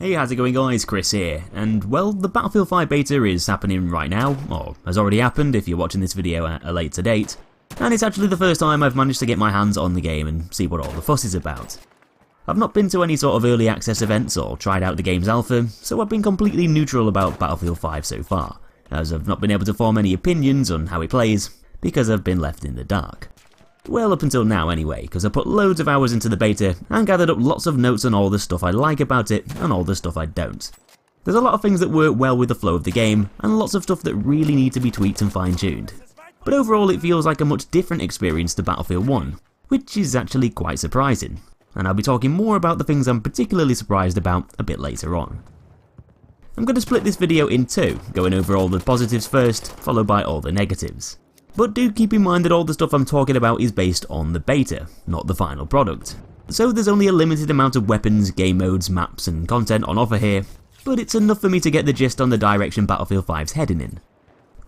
Hey, how's it going guys, Chris here, and well, the Battlefield 5 beta is happening right now, or has already happened if you're watching this video at a later date, and it's actually the first time I've managed to get my hands on the game and see what all the fuss is about. I've not been to any sort of early access events or tried out the game's alpha, so I've been completely neutral about Battlefield 5 so far, as I've not been able to form any opinions on how it plays, because I've been left in the dark. Well, up until now anyway, because I put loads of hours into the beta and gathered up lots of notes on all the stuff I like about it and all the stuff I don't. There's a lot of things that work well with the flow of the game, and lots of stuff that really need to be tweaked and fine-tuned. But overall it feels like a much different experience to Battlefield 1, which is actually quite surprising, and I'll be talking more about the things I'm particularly surprised about a bit later on. I'm going to split this video in two, going over all the positives first, followed by all the negatives. But do keep in mind that all the stuff I'm talking about is based on the beta, not the final product. So there's only a limited amount of weapons, game modes, maps and content on offer here, but it's enough for me to get the gist on the direction Battlefield 5's heading in.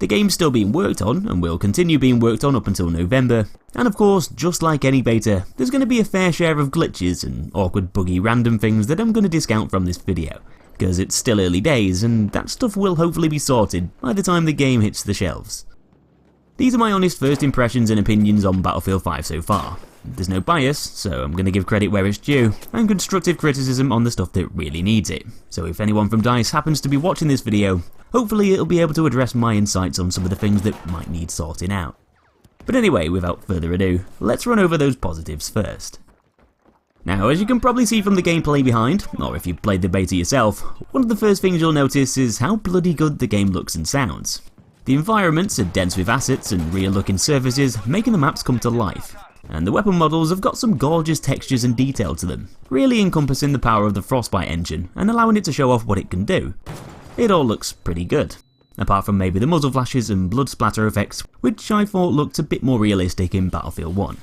The game's still being worked on, and will continue being worked on up until November, and of course, just like any beta, there's going to be a fair share of glitches and awkward buggy random things that I'm going to discount from this video, because it's still early days and that stuff will hopefully be sorted by the time the game hits the shelves. These are my honest first impressions and opinions on Battlefield 5 so far. There's no bias, so I'm going to give credit where it's due, and constructive criticism on the stuff that really needs it. So if anyone from DICE happens to be watching this video, hopefully it'll be able to address my insights on some of the things that might need sorting out. But anyway, without further ado, let's run over those positives first. Now, as you can probably see from the gameplay behind, or if you've played the beta yourself, one of the first things you'll notice is how bloody good the game looks and sounds. The environments are dense with assets and real looking surfaces, making the maps come to life. And the weapon models have got some gorgeous textures and detail to them, really encompassing the power of the Frostbite engine and allowing it to show off what it can do. It all looks pretty good, apart from maybe the muzzle flashes and blood splatter effects, which I thought looked a bit more realistic in Battlefield 1.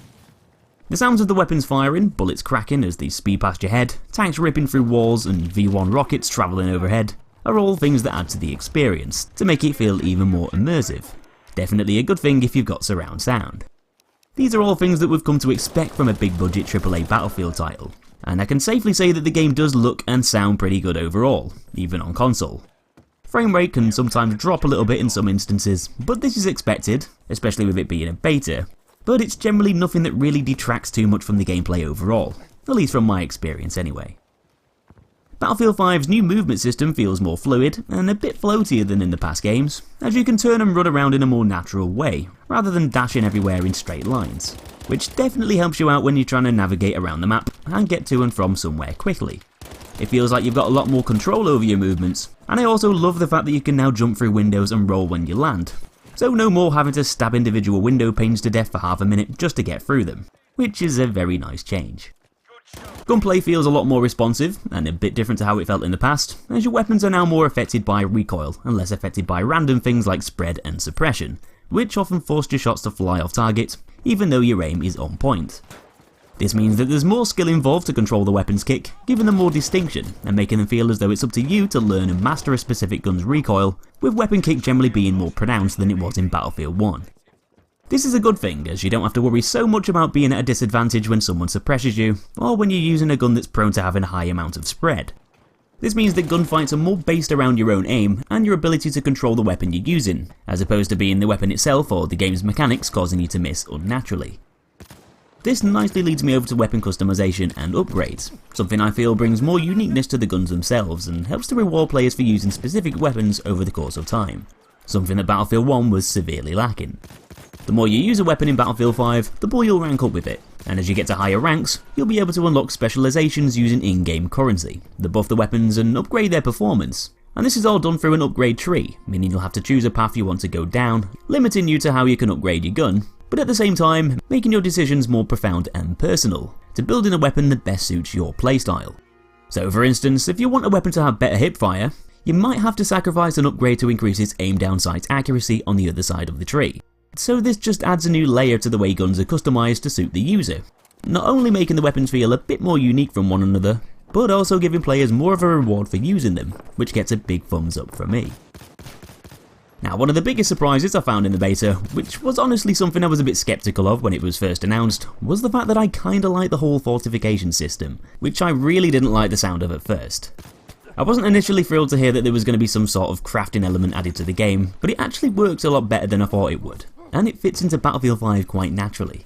The sounds of the weapons firing, bullets cracking as they speed past your head, tanks ripping through walls and V1 rockets travelling overhead, are all things that add to the experience, to make it feel even more immersive. Definitely a good thing if you've got surround sound. These are all things that we've come to expect from a big budget AAA Battlefield title, and I can safely say that the game does look and sound pretty good overall, even on console. Frame rate can sometimes drop a little bit in some instances, but this is expected, especially with it being a beta, but it's generally nothing that really detracts too much from the gameplay overall, at least from my experience anyway. Battlefield 5's new movement system feels more fluid and a bit floatier than in the past games, as you can turn and run around in a more natural way, rather than dashing everywhere in straight lines, which definitely helps you out when you're trying to navigate around the map and get to and from somewhere quickly. It feels like you've got a lot more control over your movements, and I also love the fact that you can now jump through windows and roll when you land, so no more having to stab individual window panes to death for half a minute just to get through them, which is a very nice change. Gunplay feels a lot more responsive, and a bit different to how it felt in the past, as your weapons are now more affected by recoil and less affected by random things like spread and suppression, which often force your shots to fly off target, even though your aim is on point. This means that there's more skill involved to control the weapon's kick, giving them more distinction, and making them feel as though it's up to you to learn and master a specific gun's recoil, with weapon kick generally being more pronounced than it was in Battlefield 1. This is a good thing, as you don't have to worry so much about being at a disadvantage when someone suppresses you, or when you're using a gun that's prone to having a high amount of spread. This means that gunfights are more based around your own aim and your ability to control the weapon you're using, as opposed to being the weapon itself or the game's mechanics causing you to miss unnaturally. This nicely leads me over to weapon customization and upgrades, something I feel brings more uniqueness to the guns themselves and helps to reward players for using specific weapons over the course of time, something that Battlefield 1 was severely lacking. The more you use a weapon in Battlefield 5, the more you'll rank up with it, and as you get to higher ranks, you'll be able to unlock specializations using in-game currency that buff the weapons and upgrade their performance. And this is all done through an upgrade tree, meaning you'll have to choose a path you want to go down, limiting you to how you can upgrade your gun, but at the same time, making your decisions more profound and personal, to building a weapon that best suits your playstyle. So for instance, if you want a weapon to have better hipfire, you might have to sacrifice an upgrade to increase its aim down sight accuracy on the other side of the tree. So this just adds a new layer to the way guns are customized to suit the user, not only making the weapons feel a bit more unique from one another, but also giving players more of a reward for using them, which gets a big thumbs up from me. Now, one of the biggest surprises I found in the beta, which was honestly something I was a bit skeptical of when it was first announced, was the fact that I kinda like the whole fortification system, which I really didn't like the sound of at first. I wasn't initially thrilled to hear that there was going to be some sort of crafting element added to the game, but it actually works a lot better than I thought it would, and it fits into Battlefield 5 quite naturally.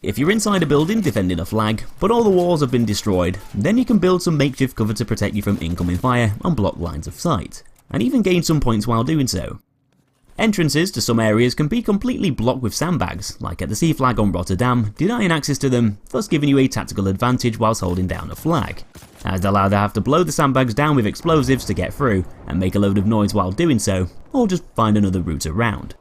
If you're inside a building defending a flag, but all the walls have been destroyed, then you can build some makeshift cover to protect you from incoming fire and block lines of sight, and even gain some points while doing so. Entrances to some areas can be completely blocked with sandbags, like at the sea flag on Rotterdam, denying access to them, thus giving you a tactical advantage whilst holding down a flag, as they'll either have to blow the sandbags down with explosives to get through and make a load of noise while doing so, or just find another route around.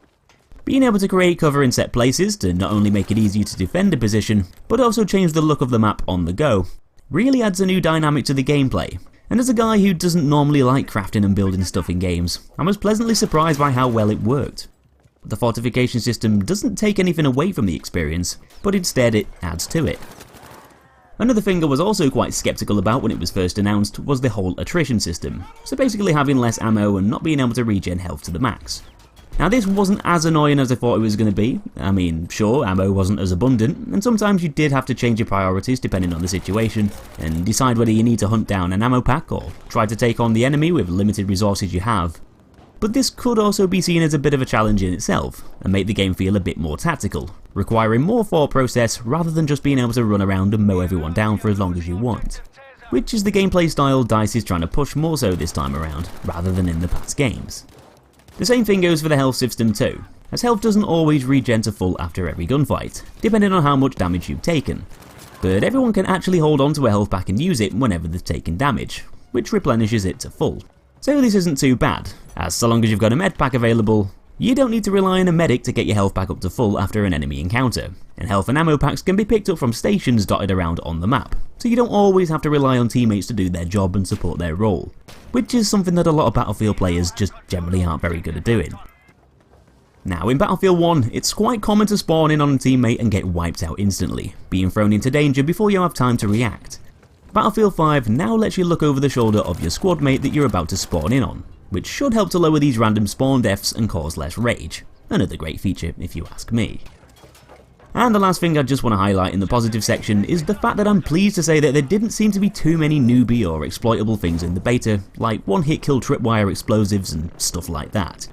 Being able to create cover in set places to not only make it easier to defend a position, but also change the look of the map on the go, really adds a new dynamic to the gameplay. And as a guy who doesn't normally like crafting and building stuff in games, I was pleasantly surprised by how well it worked. The fortification system doesn't take anything away from the experience, but instead it adds to it. Another thing I was also quite skeptical about when it was first announced was the whole attrition system, so basically having less ammo and not being able to regen health to the max. Now this wasn't as annoying as I thought it was going to be. I mean, sure, ammo wasn't as abundant, and sometimes you did have to change your priorities depending on the situation, and decide whether you need to hunt down an ammo pack or try to take on the enemy with limited resources you have. But this could also be seen as a bit of a challenge in itself, and make the game feel a bit more tactical, requiring more thought process rather than just being able to run around and mow everyone down for as long as you want. Which is the gameplay style DICE is trying to push more so this time around, rather than in the past games. The same thing goes for the health system too, as health doesn't always regen to full after every gunfight, depending on how much damage you've taken. But everyone can actually hold on to a health pack and use it whenever they've taken damage, which replenishes it to full. So this isn't too bad, as so long as you've got a med pack available, you don't need to rely on a medic to get your health pack up to full after an enemy encounter, and health and ammo packs can be picked up from stations dotted around on the map, so you don't always have to rely on teammates to do their job and support their role, which is something that a lot of Battlefield players just generally aren't very good at doing. Now in Battlefield 1, it's quite common to spawn in on a teammate and get wiped out instantly, being thrown into danger before you have time to react. Battlefield 5 now lets you look over the shoulder of your squad mate that you're about to spawn in on, which should help to lower these random spawn deaths and cause less rage. Another great feature if you ask me. And the last thing I just want to highlight in the positive section is the fact that I'm pleased to say that there didn't seem to be too many newbie or exploitable things in the beta, like one-hit kill tripwire explosives and stuff like that.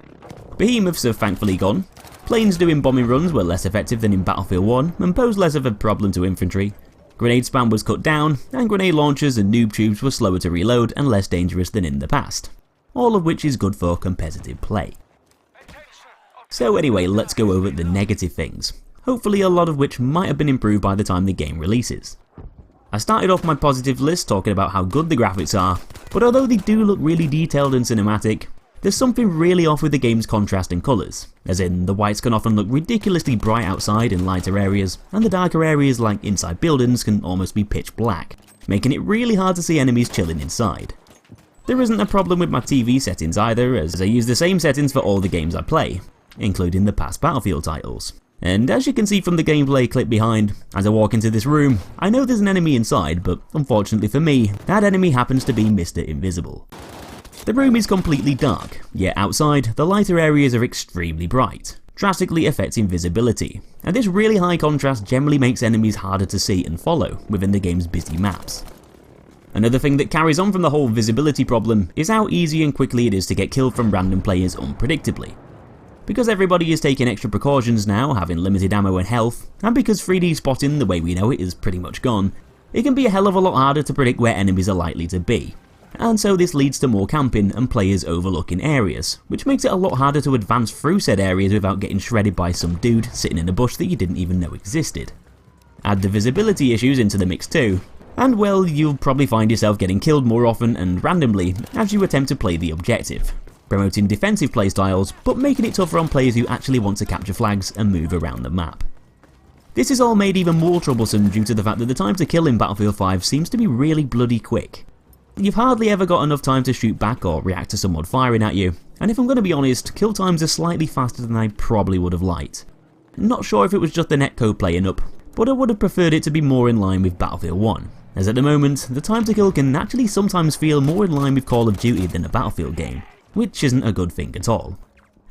Behemoths have thankfully gone, planes doing bombing runs were less effective than in Battlefield 1 and posed less of a problem to infantry, grenade spam was cut down, and grenade launchers and noob tubes were slower to reload and less dangerous than in the past. All of which is good for competitive play. So anyway, let's go over the negative things, hopefully a lot of which might have been improved by the time the game releases. I started off my positive list talking about how good the graphics are, but although they do look really detailed and cinematic, there's something really off with the game's contrast and colours, as in the whites can often look ridiculously bright outside in lighter areas, and the darker areas like inside buildings can almost be pitch black, making it really hard to see enemies chilling inside. There isn't a problem with my TV settings either, as I use the same settings for all the games I play, including the past Battlefield titles. And as you can see from the gameplay clip behind, as I walk into this room, I know there's an enemy inside, but unfortunately for me, that enemy happens to be Mr. Invisible. The room is completely dark, yet outside, the lighter areas are extremely bright, drastically affecting visibility, and this really high contrast generally makes enemies harder to see and follow within the game's busy maps. Another thing that carries on from the whole visibility problem is how easy and quickly it is to get killed from random players unpredictably. Because everybody is taking extra precautions now, having limited ammo and health, and because 3D spotting the way we know it is pretty much gone, it can be a hell of a lot harder to predict where enemies are likely to be. And so this leads to more camping and players overlooking areas, which makes it a lot harder to advance through said areas without getting shredded by some dude sitting in a bush that you didn't even know existed. Add the visibility issues into the mix too, and well, you'll probably find yourself getting killed more often and randomly as you attempt to play the objective, promoting defensive playstyles but making it tougher on players who actually want to capture flags and move around the map. This is all made even more troublesome due to the fact that the time to kill in Battlefield 5 seems to be really bloody quick. You've hardly ever got enough time to shoot back or react to someone firing at you, and if I'm going to be honest, kill times are slightly faster than I probably would have liked. Not sure if it was just the netcode playing up, but I would have preferred it to be more in line with Battlefield 1, as at the moment, the time to kill can actually sometimes feel more in line with Call of Duty than a Battlefield game, which isn't a good thing at all.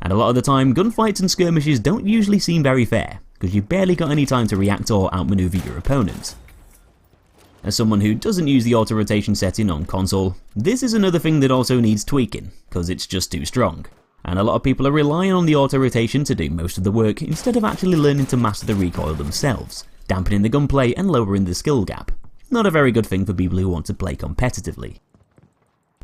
And a lot of the time, gunfights and skirmishes don't usually seem very fair, because you've barely got any time to react or outmaneuver your opponent. As someone who doesn't use the auto-rotation setting on console, this is another thing that also needs tweaking, cause it's just too strong. And a lot of people are relying on the auto-rotation to do most of the work instead of actually learning to master the recoil themselves, dampening the gunplay and lowering the skill gap. Not a very good thing for people who want to play competitively.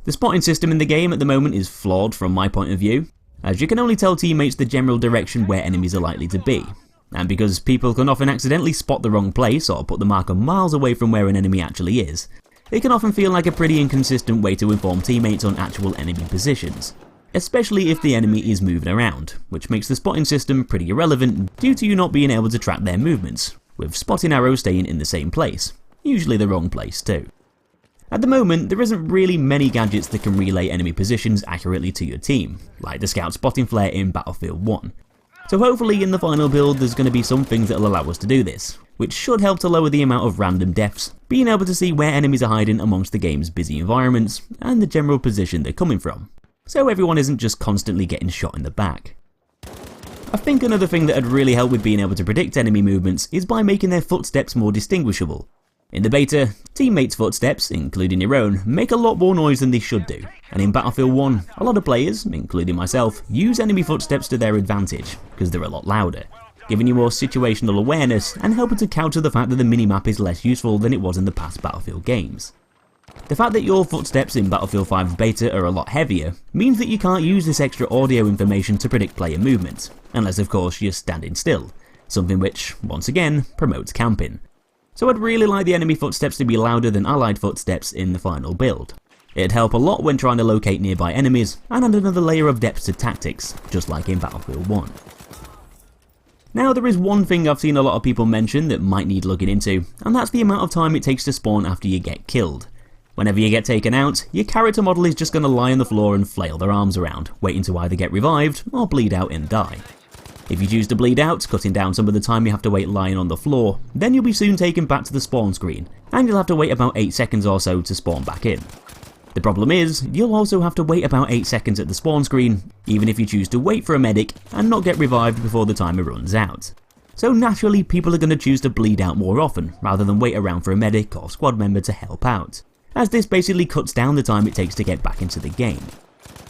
The spotting system in the game at the moment is flawed from my point of view, as you can only tell teammates the general direction where enemies are likely to be. And because people can often accidentally spot the wrong place or put the marker miles away from where an enemy actually is, it can often feel like a pretty inconsistent way to inform teammates on actual enemy positions. Especially if the enemy is moving around, which makes the spotting system pretty irrelevant due to you not being able to track their movements, with spotting arrows staying in the same place, usually the wrong place too. At the moment, there isn't really many gadgets that can relay enemy positions accurately to your team, like the scout spotting flare in Battlefield 1. So hopefully in the final build there's going to be some things that will allow us to do this, which should help to lower the amount of random deaths, being able to see where enemies are hiding amongst the game's busy environments, and the general position they're coming from, so everyone isn't just constantly getting shot in the back. I think another thing that would really help with being able to predict enemy movements is by making their footsteps more distinguishable. In the beta, teammates' footsteps, including your own, make a lot more noise than they should do, and in Battlefield 1, a lot of players, including myself, use enemy footsteps to their advantage, because they're a lot louder, giving you more situational awareness and helping to counter the fact that the minimap is less useful than it was in the past Battlefield games. The fact that your footsteps in Battlefield 5's beta are a lot heavier means that you can't use this extra audio information to predict player movement, unless of course you're standing still, something which, once again, promotes camping. So I'd really like the enemy footsteps to be louder than allied footsteps in the final build. It'd help a lot when trying to locate nearby enemies and add another layer of depth to tactics, just like in Battlefield 1. Now there is one thing I've seen a lot of people mention that might need looking into, and that's the amount of time it takes to spawn after you get killed. Whenever you get taken out, your character model is just going to lie on the floor and flail their arms around, waiting to either get revived or bleed out and die. If you choose to bleed out, cutting down some of the time you have to wait lying on the floor, then you'll be soon taken back to the spawn screen, and you'll have to wait about 8 seconds or so to spawn back in. The problem is, you'll also have to wait about 8 seconds at the spawn screen, even if you choose to wait for a medic and not get revived before the timer runs out. So naturally, people are going to choose to bleed out more often, rather than wait around for a medic or squad member to help out, as this basically cuts down the time it takes to get back into the game.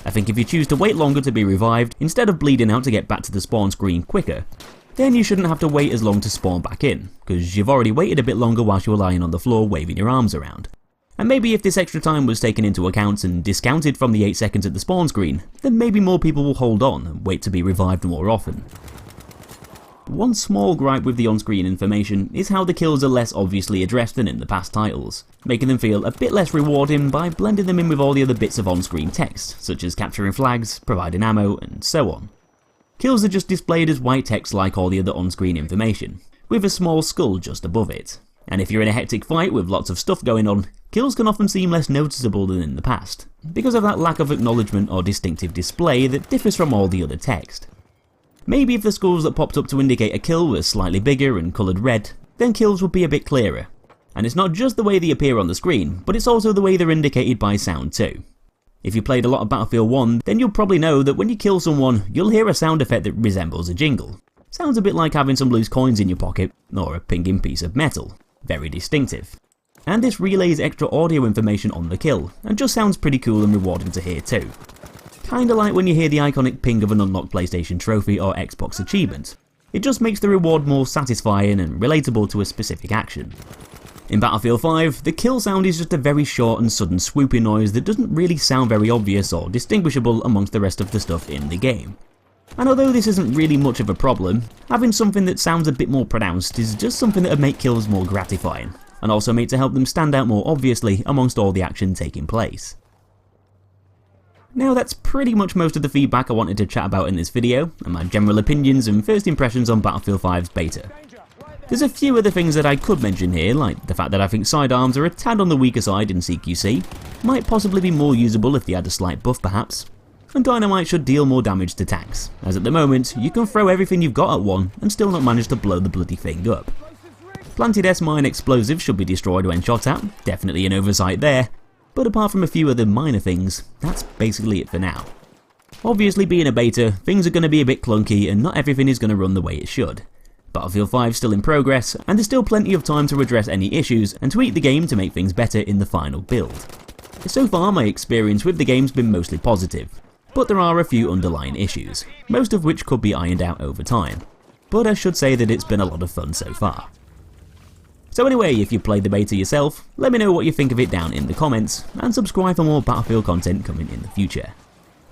I think if you choose to wait longer to be revived, instead of bleeding out to get back to the spawn screen quicker, then you shouldn't have to wait as long to spawn back in, because you've already waited a bit longer whilst you were lying on the floor waving your arms around. And maybe if this extra time was taken into account and discounted from the 8 seconds at the spawn screen, then maybe more people will hold on and wait to be revived more often. One small gripe with the on-screen information is how the kills are less obviously addressed than in the past titles, making them feel a bit less rewarding by blending them in with all the other bits of on-screen text, such as capturing flags, providing ammo, and so on. Kills are just displayed as white text like all the other on-screen information, with a small skull just above it. And if you're in a hectic fight with lots of stuff going on, kills can often seem less noticeable than in the past, because of that lack of acknowledgement or distinctive display that differs from all the other text. Maybe if the skulls that popped up to indicate a kill were slightly bigger and coloured red, then kills would be a bit clearer. And it's not just the way they appear on the screen, but it's also the way they're indicated by sound too. If you played a lot of Battlefield 1, then you'll probably know that when you kill someone, you'll hear a sound effect that resembles a jingle. Sounds a bit like having some loose coins in your pocket, or a pinging piece of metal. Very distinctive. And this relays extra audio information on the kill, and just sounds pretty cool and rewarding to hear too. Kinda like when you hear the iconic ping of an unlocked PlayStation trophy or Xbox achievement. It just makes the reward more satisfying and relatable to a specific action. In Battlefield 5, the kill sound is just a very short and sudden swooping noise that doesn't really sound very obvious or distinguishable amongst the rest of the stuff in the game. And although this isn't really much of a problem, having something that sounds a bit more pronounced is just something that would make kills more gratifying, and also make to help them stand out more obviously amongst all the action taking place. Now that's pretty much most of the feedback I wanted to chat about in this video, and my general opinions and first impressions on Battlefield 5's beta. There's a few other things that I could mention here, like the fact that I think sidearms are a tad on the weaker side in CQC, might possibly be more usable if they had a slight buff perhaps, and dynamite should deal more damage to tanks, as at the moment you can throw everything you've got at one and still not manage to blow the bloody thing up. Planted S-mine explosives should be destroyed when shot at, definitely an oversight there, but apart from a few other minor things, that's basically it for now. Obviously being a beta, things are going to be a bit clunky and not everything is going to run the way it should. Battlefield 5 is still in progress, and there's still plenty of time to address any issues and tweak the game to make things better in the final build. So far, my experience with the game's been mostly positive, but there are a few underlying issues, most of which could be ironed out over time. But I should say that it's been a lot of fun so far. So anyway, if you played the beta yourself, let me know what you think of it down in the comments, and subscribe for more Battlefield content coming in the future.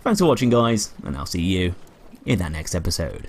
Thanks for watching guys, and I'll see you in that next episode.